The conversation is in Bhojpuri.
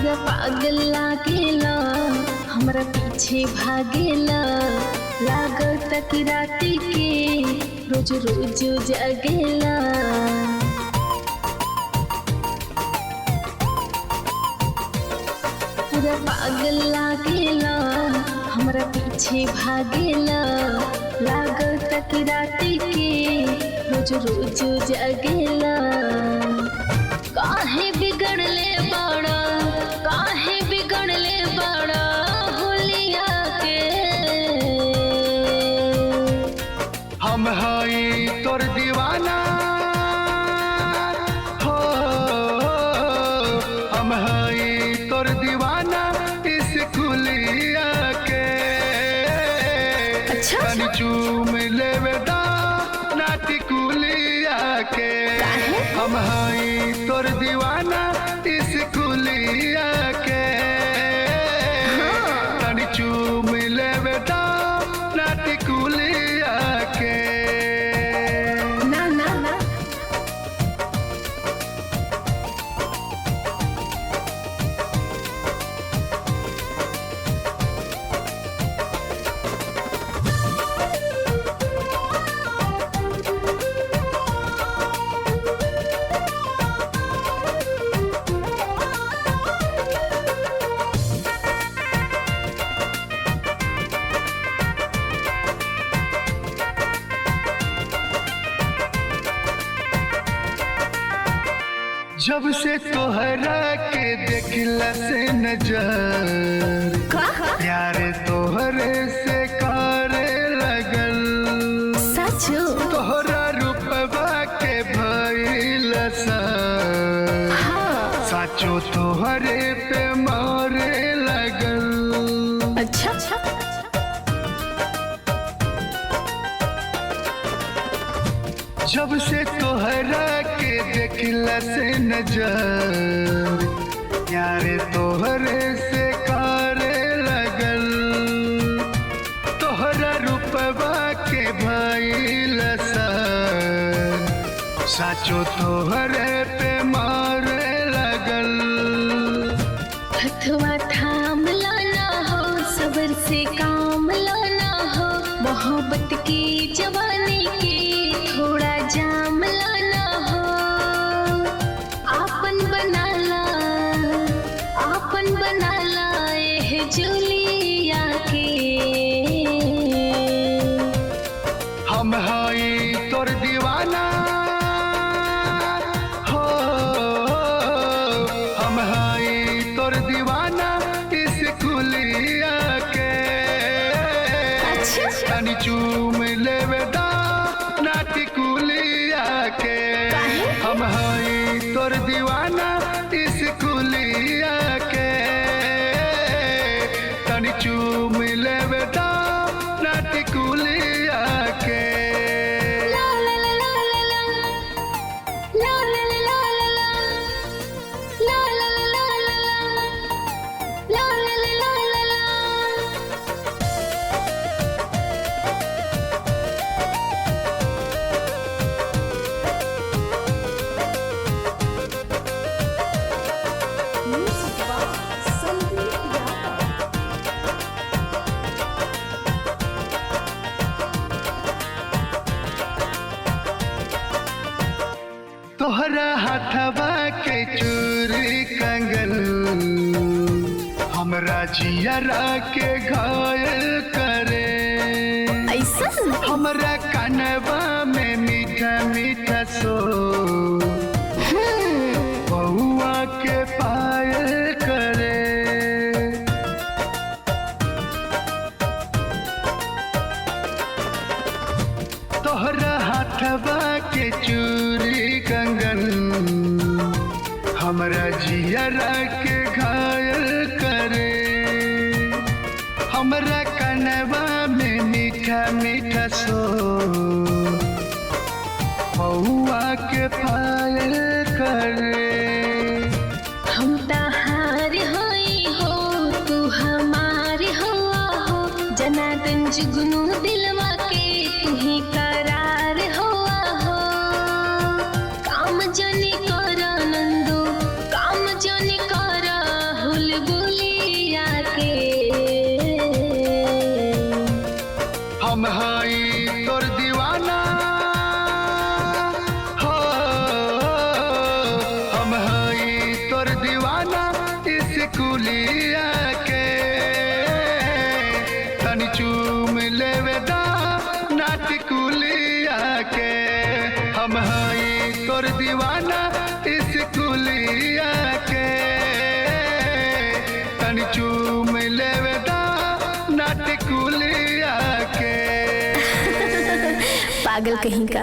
पूरा पागल लागेला, हमरा पीछे भागेला, लागत कि राती के रोज रोज जगेला। पूरा पागल लागेला, हमरा पीछे भागेला, लागत कि राती के रोज रोज जगेला। काहे बिगड़ले बड़ा, काहे बिगड़ले बड़ा होलिया के। हम हई तोर दीवाना हो, हम हई तोर दीवाना इस कुलिया के। अच्छा तनी चूम लेवे दा नाटी कुलिया के। हम हई तोर दीवाना इस कुलिया के। तनी चूम लेवे दा नाटी कुलिया के। ना ना ना जब से तोहरा के देखला से नजर, प्यार तोहरे से करे लगल। सच तोहरा रूपवा के भइल असर, साचो तोहरे पे मारे लगल। अच्छा जब से तोहरा के देखला से नजर, प्यार तोहरे से करे लगल। तोहरा रूपवा के भइल असर, साचो तोहरे पे मारे लगल। हथवा थाम लाना हो, सबर से काम लाना हो, मोहब्बत की जवानी की थोड़ा जाम लाना हो। आपन बनाला, आपन बनाला एह जुलिया के। हम हई तोर दीवाना हो, हम हई तोर दीवाना इस कुलिया के। तनी चूम लेवे दा नाटी कुलिया के। हम हई तोर दीवाना इस कुलिया के। तनी चूम लेवे दा नाटी कुलिया के। ला ला ला ला ला ला ला ला ला ला ला ला ला ला ला ला ला। तोहरा हाथवा के चूरी कंगन, हमरा जियरा के घायल करे। ऐसा हमरा कनवा में मीठा मीठा सो, बउआ के पायल करे। तोहरा हाथवा के चूरी कंगन, हमरा जियरा के घायल करे। हमरा कनवा में मीठा मीठा सो, बउआ के पायल करे। हम तहार होई हो, तू हमार हुआ हो, जनार्दन जुगनू दिलवा के तू ही करार हुआ हो। काम जनी कर नंदू, काम जनी कर टिकुलिया के तनी चूम लेवेदा ना टिकुलिया के हम हई तोर दीवाना टिकुलिया के तनी चूम लेवेदा ना टिकुलिया के पागल कहीं का।